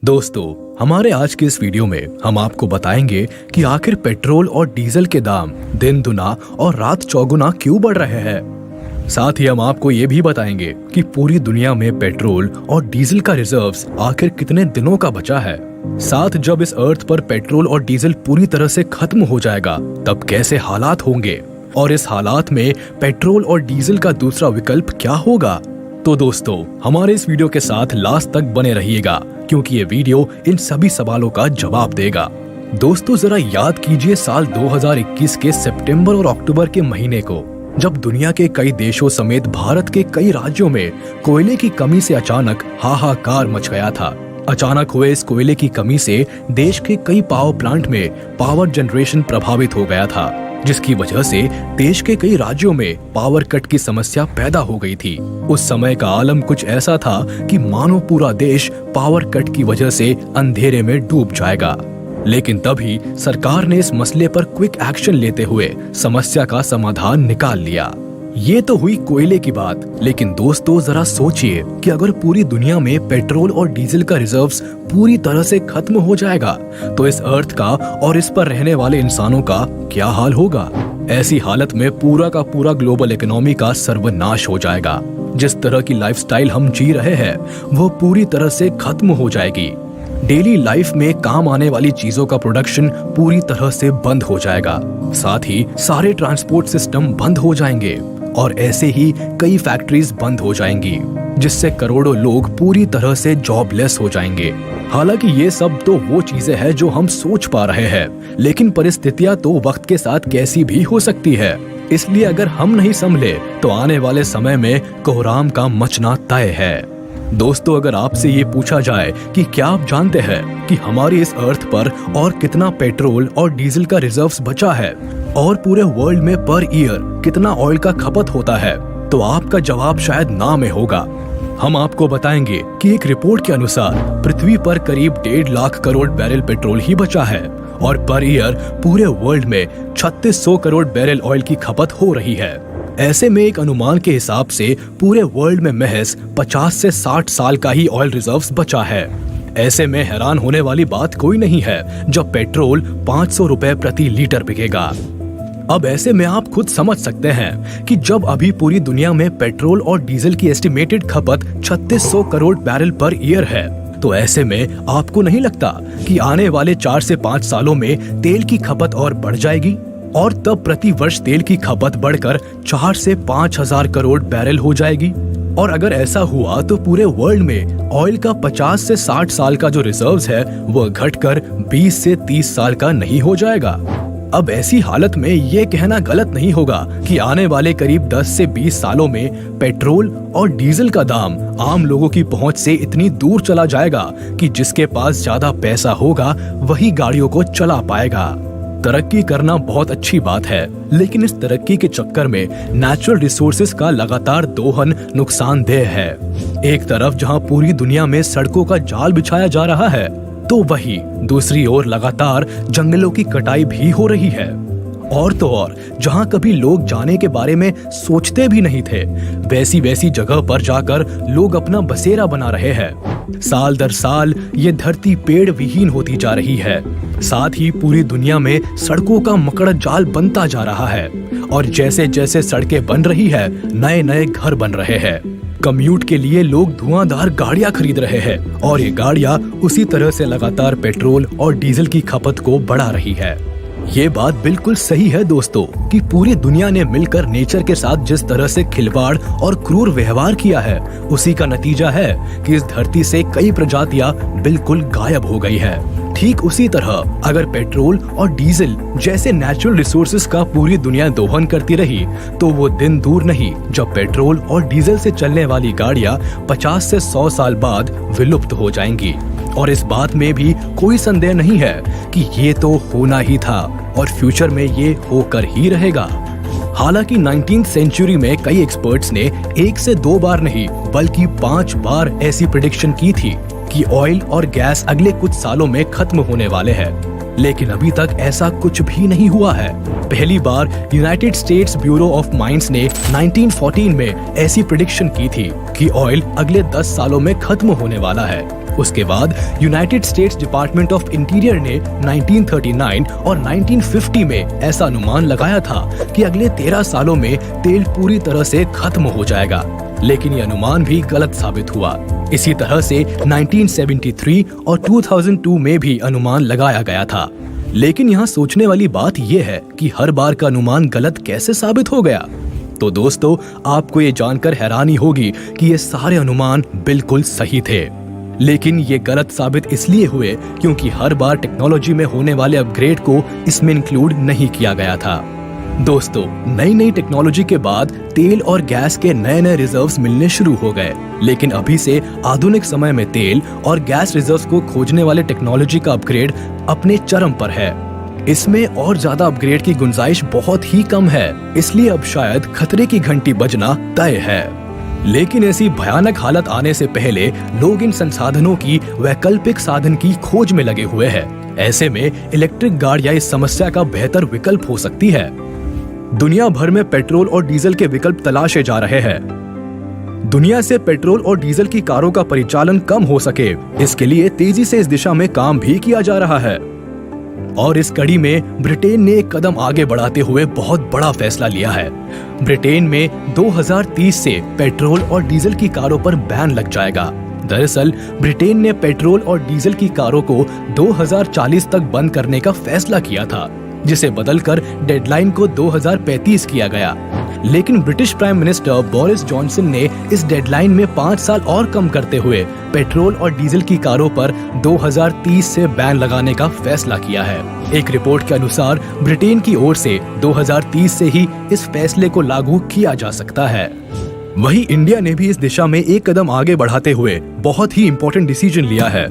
दोस्तों, हमारे आज के इस वीडियो में हम आपको बताएंगे कि आखिर पेट्रोल और डीजल के दाम दिन दुना और रात चौगुना क्यों बढ़ रहे हैं। साथ ही हम आपको ये भी बताएंगे कि पूरी दुनिया में पेट्रोल और डीजल का रिजर्व्स आखिर कितने दिनों का बचा है। साथ जब इस अर्थ पर पेट्रोल और डीजल पूरी तरह से खत्म हो जाएगा तब कैसे हालात होंगे और इस हालात में पेट्रोल और डीजल का दूसरा विकल्प क्या होगा। तो दोस्तों, हमारे इस वीडियो के साथ लास्ट तक बने रहिएगा क्योंकि ये वीडियो इन सभी सवालों का जवाब देगा। दोस्तों, जरा याद कीजिए साल 2021 के सितंबर और अक्टूबर के महीने को, जब दुनिया के कई देशों समेत भारत के कई राज्यों में कोयले की कमी से अचानक हाहाकार मच गया था। अचानक हुए इस कोयले की कमी से देश के कई पावर प्लांट में पावर जनरेशन प्रभावित हो गया था, जिसकी वजह से देश के कई राज्यों में पावर कट की समस्या पैदा हो गई थी। उस समय का आलम कुछ ऐसा था कि मानो पूरा देश पावर कट की वजह से अंधेरे में डूब जाएगा। लेकिन तभी सरकार ने इस मसले पर क्विक एक्शन लेते हुए समस्या का समाधान निकाल लिया। ये तो हुई कोयले की बात, लेकिन दोस्तों जरा सोचिए कि अगर पूरी दुनिया में पेट्रोल और डीजल का रिजर्व्स पूरी तरह से खत्म हो जाएगा तो इस अर्थ का और इस पर रहने वाले इंसानों का क्या हाल होगा। ऐसी हालत में पूरा का पूरा ग्लोबल इकोनॉमी का सर्वनाश हो जाएगा। जिस तरह की लाइफस्टाइल हम जी रहे हैं वो पूरी तरह से खत्म हो जाएगी। डेली लाइफ में काम आने वाली चीजों का प्रोडक्शन पूरी तरह से बंद हो जाएगा। साथ ही सारे ट्रांसपोर्ट सिस्टम बंद हो जाएंगे और ऐसे ही कई फैक्ट्रीज बंद हो जाएंगी, जिससे करोड़ों लोग पूरी तरह से जॉबलेस हो जाएंगे। हालांकि ये सब तो वो चीजें हैं जो हम सोच पा रहे हैं, लेकिन परिस्थितियां तो वक्त के साथ कैसी भी हो सकती है। इसलिए अगर हम नहीं संभले तो आने वाले समय में कोहराम का मचना तय है। दोस्तों, अगर आपसे ये पूछा जाए कि क्या आप जानते हैं कि हमारी इस अर्थ पर और कितना पेट्रोल और डीजल का रिजर्व्स बचा है और पूरे वर्ल्ड में पर ईयर कितना ऑयल का खपत होता है, तो आपका जवाब शायद ना में होगा। हम आपको बताएंगे कि एक रिपोर्ट के अनुसार पृथ्वी पर करीब 1.5 लाख करोड़ बैरल पेट्रोल ही बचा है और पर ईयर पूरे वर्ल्ड में 3600 करोड़ बैरल ऑयल की खपत हो रही है। ऐसे में एक अनुमान के हिसाब से पूरे वर्ल्ड में महज 50 से 60 साल का ही ऑयल रिजर्व्स बचा है। ऐसे में हैरान होने वाली बात कोई नहीं है जब पेट्रोल 500 रुपए प्रति लीटर बिकेगा। अब ऐसे में आप खुद समझ सकते हैं कि जब अभी पूरी दुनिया में पेट्रोल और डीजल की एस्टिमेटेड खपत 3600 करोड़ बैरल पर ईयर है, तो ऐसे में आपको नहीं लगता कि आने वाले 4 से 5 सालों में तेल की खपत और बढ़ जाएगी और तब प्रति वर्ष तेल की खपत बढ़कर 4 से 5,000 करोड़ बैरल हो जाएगी। और अगर ऐसा हुआ तो पूरे वर्ल्ड में ऑयल का 50 से 60 साल का जो रिजर्व्स है वह घटकर 20 से 30 साल का नहीं हो जाएगा। अब ऐसी हालत में ये कहना गलत नहीं होगा कि आने वाले करीब 10 से 20 सालों में पेट्रोल और डीजल का दाम आम लोगों की पहुंच से इतनी दूर चला जाएगा कि जिसके पास ज्यादा पैसा होगा वही गाड़ियों को चला पाएगा। तरक्की करना बहुत अच्छी बात है, लेकिन इस तरक्की के चक्कर में नेचुरल रिसोर्सेज का लगातार दोहन नुकसानदेह है। एक तरफ जहां पूरी दुनिया में सड़कों का जाल बिछाया जा रहा है, तो वहीं दूसरी ओर लगातार जंगलों की कटाई भी हो रही है। और तो और जहां कभी लोग जाने के बारे में सोचते भी नहीं थे, वैसी जगह पर जाकर लोग अपना बसेरा बना रहे हैं। साल दर साल ये धरती पेड़ विहीन होती जा रही है। साथ ही पूरी दुनिया में सड़कों का मकड़ जाल बनता जा रहा है और जैसे जैसे सड़कें बन रही है, नए नए घर बन रहे हैं। कम्यूट के लिए लोग धुआंधार गाड़ियां खरीद रहे हैं और ये गाड़ियां उसी तरह से लगातार पेट्रोल और डीजल की खपत को बढ़ा रही है। ये बात बिल्कुल सही है दोस्तों कि पूरी दुनिया ने मिलकर नेचर के साथ जिस तरह से खिलवाड़ और क्रूर व्यवहार किया है, उसी का नतीजा है कि इस धरती से कई प्रजातियां बिल्कुल गायब हो गई है। ठीक उसी तरह अगर पेट्रोल और डीजल जैसे नेचुरल रिसोर्सेज का पूरी दुनिया दोहन करती रही तो वो दिन दूर नहीं जब पेट्रोल और डीजल से चलने वाली गाड़ियां 50 से 100 साल बाद विलुप्त हो जाएंगी। और इस बात में भी कोई संदेह नहीं है कि ये तो होना ही था और फ्यूचर में ये होकर ही रहेगा। हालांकि 19th सेंचुरी में कई एक्सपर्ट्स ने 1 से 2 बार नहीं बल्कि 5 बार ऐसी प्रेडिक्शन की थी कि ऑयल और गैस अगले कुछ सालों में खत्म होने वाले हैं, लेकिन अभी तक ऐसा कुछ भी नहीं हुआ है। पहली बार United States Bureau of Mines ने 1914 में ऐसी प्रेडिक्शन की थी कि ऑयल अगले 10 सालों में खत्म होने वाला है। उसके बाद United states department of interior ने 1939 और 1950 में ऐसा अनुमान लगाया था कि अगले 13 सालों में तेल पूरी तरह से खत्म हो जाएगा, लेकिन ये अनुमान भी गलत साबित हुआ। इसी तरह से 1973 और 2002 में भी अनुमान लगाया गया था। लेकिन यहाँ सोचने वाली बात यह है कि हर बार का अनुमान गलत कैसे साबित हो गया। तो दोस्तों, आपको ये जानकर हैरानी होगी कि ये सारे अनुमान बिल्कुल सही थे, लेकिन ये गलत साबित इसलिए हुए क्योंकि हर बार टेक्नोलॉजी में होने वाले अपग्रेड को इसमें इंक्लूड नहीं किया गया था। दोस्तों, नई नई टेक्नोलॉजी के बाद तेल और गैस के नए नए रिजर्व्स मिलने शुरू हो गए, लेकिन अभी से आधुनिक समय में तेल और गैस रिजर्व्स को खोजने वाले टेक्नोलॉजी का अपग्रेड अपने चरम पर है। इसमें और ज्यादा अपग्रेड की गुंजाइश बहुत ही कम है, इसलिए अब शायद खतरे की घंटी बजना तय है। लेकिन ऐसी भयानक हालत आने से पहले लोग इन संसाधनों की वैकल्पिक साधन की खोज में लगे हुए हैं। ऐसे में इलेक्ट्रिक गाड़ियां इस समस्या का बेहतर विकल्प हो सकती है। दुनिया भर में पेट्रोल और डीजल के विकल्प तलाशे जा रहे हैं। दुनिया से पेट्रोल और डीजल की कारों का परिचालन कम हो सके, इसके लिए तेजी से इस दिशा में काम भी किया जा रहा है। और इस कड़ी में ब्रिटेन ने एक कदम आगे बढ़ाते हुए बहुत बड़ा फैसला लिया है। ब्रिटेन में 2030 से पेट्रोल और डीजल की कारों पर बैन लग जाएगा। दरअसल ब्रिटेन ने पेट्रोल और डीजल की कारों को 2040 तक बंद करने का फैसला किया था, जिसे बदलकर डेडलाइन को 2035 किया गया। लेकिन British prime minister Boris Johnson ने इस डेडलाइन में 5 साल और कम करते हुए पेट्रोल और डीजल की कारों पर 2030 से बैन लगाने का फैसला किया है। एक रिपोर्ट के अनुसार ब्रिटेन की ओर से 2030 से ही इस फैसले को लागू किया जा सकता है। वहीं इंडिया ने भी इस दिशा में एक कदम आगे बढ़ाते हुए बहुत ही इम्पोर्टेंट डिसीजन लिया है।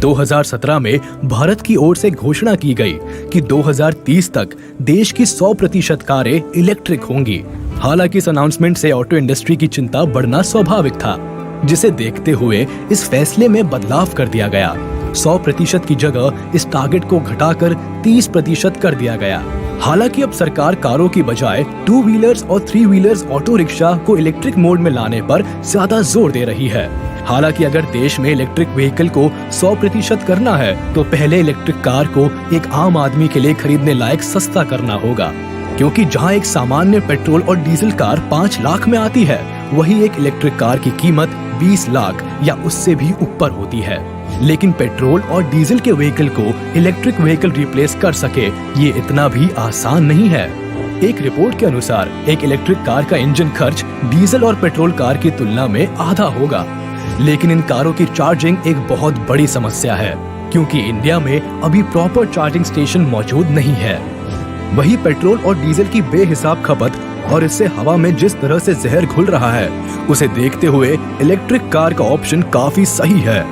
2017 में भारत की ओर से घोषणा की गई कि 2030 तक देश की 100% कारें इलेक्ट्रिक होंगी। हालांकि इस अनाउंसमेंट से ऑटो इंडस्ट्री की चिंता बढ़ना स्वाभाविक था, जिसे देखते हुए इस फैसले में बदलाव कर दिया गया। 100% की जगह इस टारगेट को घटाकर 30% कर दिया गया। हालांकि अब सरकार कारों की बजाय 2 व्हीलर्स और 3 व्हीलर्स ऑटो रिक्शा को इलेक्ट्रिक मोड में लाने पर ज्यादा जोर दे रही है। हालांकि अगर देश में इलेक्ट्रिक व्हीकल को 100% करना है तो पहले इलेक्ट्रिक कार को एक आम आदमी के लिए खरीदने लायक सस्ता करना होगा, क्योंकि जहां एक सामान्य पेट्रोल और डीजल कार 5 लाख में आती है, वही एक इलेक्ट्रिक कार की कीमत 20 लाख या उससे भी ऊपर होती है। लेकिन पेट्रोल और डीजल के व्हीकल को इलेक्ट्रिक व्हीकल रिप्लेस कर सके, ये इतना भी आसान नहीं है। एक रिपोर्ट के अनुसार एक इलेक्ट्रिक कार का इंजन खर्च डीजल और पेट्रोल कार की तुलना में आधा होगा। लेकिन इन कारों की चार्जिंग एक बहुत बड़ी समस्या है, क्योंकि इंडिया में अभी प्रॉपर चार्जिंग स्टेशन मौजूद नहीं है। वही पेट्रोल और डीजल की बेहिसाब खपत और इससे हवा में जिस तरह से जहर घुल रहा है, उसे देखते हुए इलेक्ट्रिक कार का ऑप्शन काफी सही है।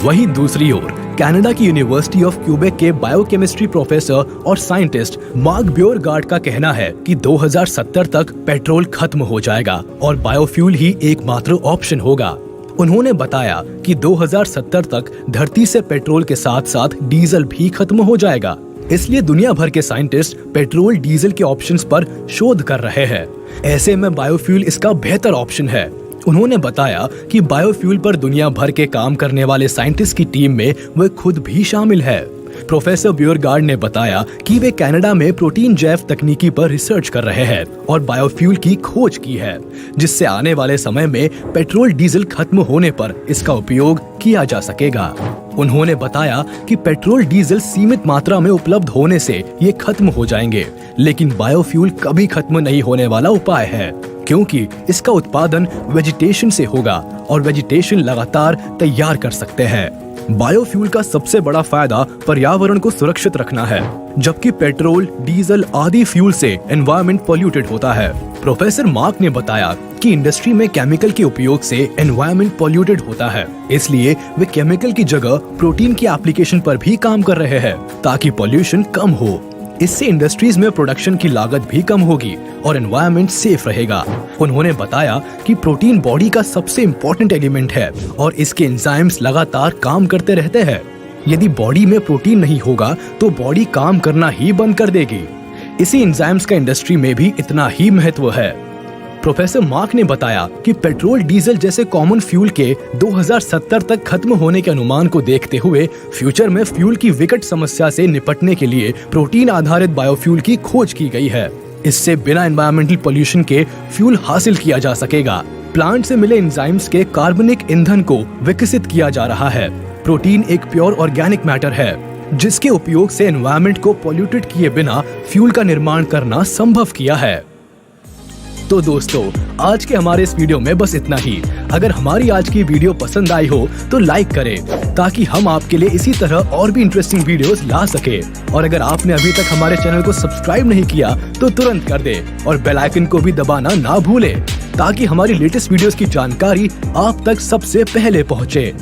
वहीं दूसरी ओर कनाडा की यूनिवर्सिटी ऑफ क्यूबेक के बायोकेमिस्ट्री प्रोफेसर और साइंटिस्ट मार्क ब्योरगार्ड का कहना है कि 2070 तक पेट्रोल खत्म हो जाएगा और बायोफ्यूल ही एकमात्र ऑप्शन होगा। उन्होंने बताया कि 2070 तक धरती से पेट्रोल के साथ साथ डीजल भी खत्म हो जाएगा। इसलिए दुनिया भर के साइंटिस्ट पेट्रोल डीजल के ऑप्शंस पर शोध कर रहे हैं। ऐसे में बायोफ्यूल इसका बेहतर ऑप्शन है। उन्होंने बताया कि बायोफ्यूल पर दुनिया भर के काम करने वाले साइंटिस्ट की टीम में वे खुद भी शामिल है। प्रोफेसर ब्योरगार्ड ने बताया कि वे कनाडा में प्रोटीन जैव तकनीकी पर रिसर्च कर रहे हैं और बायोफ्यूल की खोज की है, जिससे आने वाले समय में पेट्रोल डीजल खत्म होने पर इसका उपयोग किया जा सकेगा। उन्होंने बताया कि पेट्रोल डीजल सीमित मात्रा में उपलब्ध होने से ये खत्म हो जाएंगे, लेकिन बायोफ्यूल कभी खत्म नहीं होने वाला उपाय है, क्योंकि इसका उत्पादन वेजिटेशन से होगा और वेजिटेशन लगातार तैयार कर सकते हैं। बायोफ्यूल का सबसे बड़ा फायदा पर्यावरण को सुरक्षित रखना है, जबकि पेट्रोल, डीजल आदि फ्यूल से एनवायरनमेंट पोल्यूटेड होता है। प्रोफेसर मार्क ने बताया कि इंडस्ट्री में केमिकल के उपयोग से एनवायरनमेंट पोल्यूटेड होता है, इसलिए वे केमिकल की जगह प्रोटीन की एप्लीकेशन पर भी काम कर रहे हैं ताकि पोल्यूशन कम हो। इससे इंडस्ट्रीज में प्रोडक्शन की लागत भी कम होगी और एनवायरनमेंट सेफ रहेगा। उन्होंने बताया कि प्रोटीन बॉडी का सबसे इम्पोर्टेंट एलिमेंट है और इसके एंजाइम्स लगातार काम करते रहते हैं। यदि बॉडी में प्रोटीन नहीं होगा तो बॉडी काम करना ही बंद कर देगी। इसी एंजाइम्स का इंडस्ट्री में भी इतना ही महत्व है। प्रोफेसर मार्क ने बताया कि पेट्रोल डीजल जैसे कॉमन फ्यूल के 2070 तक खत्म होने के अनुमान को देखते हुए फ्यूचर में फ्यूल की विकट समस्या से निपटने के लिए प्रोटीन आधारित बायोफ्यूल की खोज की गई है। इससे बिना एनवायरमेंटल पोल्यूशन के फ्यूल हासिल किया जा सकेगा। प्लांट से मिले एंजाइम्स के कार्बनिक ईंधन को विकसित किया जा रहा है। प्रोटीन एक प्योर ऑर्गेनिक मैटर है जिसके उपयोग से एनवायरमेंट को पॉल्यूटेड किए बिना फ्यूल का निर्माण करना संभव किया है। तो दोस्तों, आज के हमारे इस वीडियो में बस इतना ही। अगर हमारी आज की वीडियो पसंद आई हो तो लाइक करें ताकि हम आपके लिए इसी तरह और भी इंटरेस्टिंग वीडियोस ला सके। और अगर आपने अभी तक हमारे चैनल को सब्सक्राइब नहीं किया तो तुरंत कर दे और बेल आइकन को भी दबाना ना भूले ताकि हमारी लेटेस्ट वीडियोस की जानकारी आप तक सबसे पहले पहुंचे।